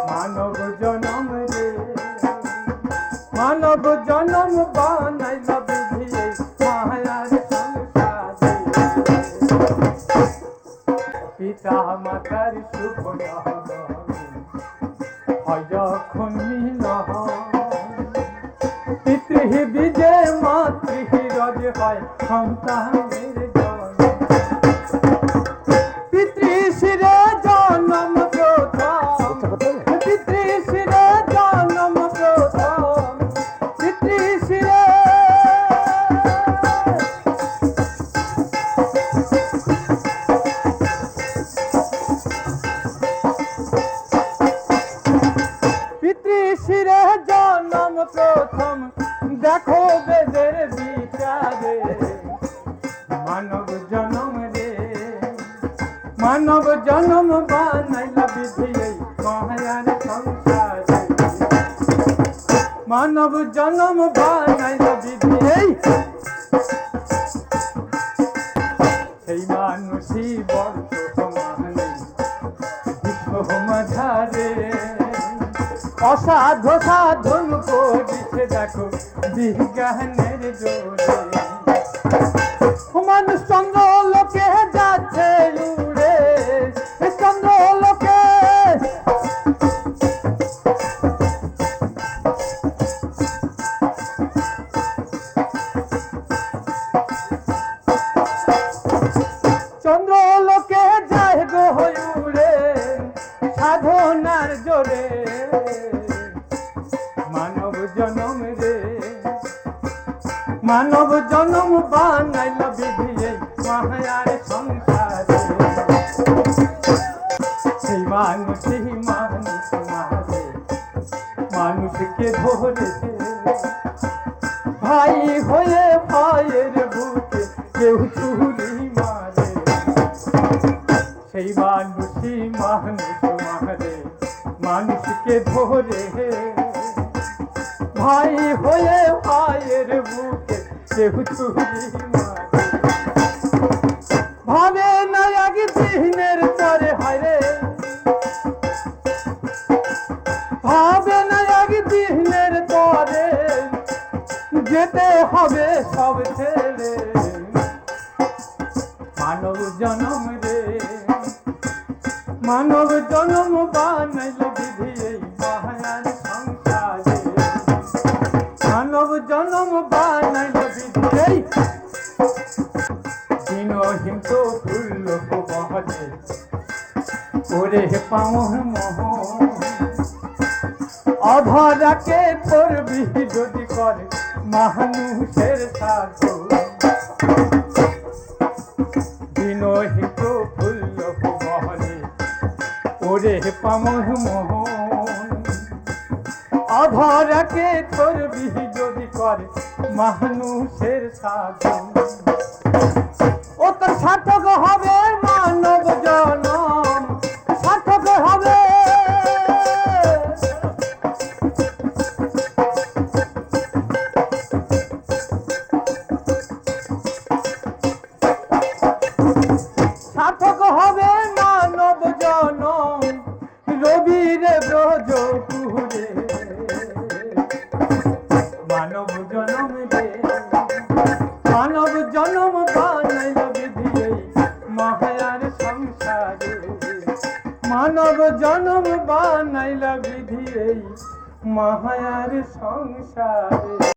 মানব জনম রে মানব জনম বানাইল বিধি মায়ার সংসারে পিতা মাতার শুভ হয় যখন মিলন পিতৃ বীজে মাতৃ রজ হয় সন্তানের জন্ম পিতৃ শিরে জন্ম প্রথম পিতৃ শিরে জন্ম প্রথম পিতৃ শিরে পিতৃ শিরে জন্ম প্রথম দেখো বেদের বিচারে মানব জনম রে মানব জনম বানাইল বিধি মায়ার সংসারে মানব জনম বানাইল বিধি সেই মানুষই বর্তমানে বিশ্ব মাঝারে অসাধ্য সাধন করিছে দেখো বিজ্ঞানের জোরে মানুষ চন্দ্র লোকে যাচ্ছে উড়ে চন্দ্র লোকে চন্দ্র লোকে যায় গো উড়ে সাধনার জোরে মানব জনম রে মানব জনম বানাইল বিধি মায়ার সংসারে সেই মানুষই মানুষ মারে মানুষকে ধরেছে ভাই হয়ে ভাইয়ের বুকে কেউ চুরি মারে সেই মানুষই মানুষ মারে মানুষকে ধরে ভাই হয়ে ভাইয়ের বুকে কেউ চুরি মারে ভাবে না এক দিনের পরে হায়রে ভাবে না এক দিনের পরে যেতে হবে সব ছেড়ে মানব জনম রে মানব জনম বানাইল বিধি মায়ার সংসারে মানব জনম বানাইল বিধি দিনহীন তো ফুল বহলে ওরে পামহ মোহ অধরাকে করবি যদি করে মানুষের সাথে দিনহীন তো ফুল বহলে ওরে পামহ মোহ অধরাকে করবি যদি করে মানুষের সাথে ও তোর সার্থক হবে মানব জনম সার্থক হবে সার্থক হবে মানব জনম রবির ব্রজপুরে মানব জনম রে মানব জনম বানাইল বিধি মায়ার সংসারে মানব জনম বানাইল বিধি মায়ার সংসারে।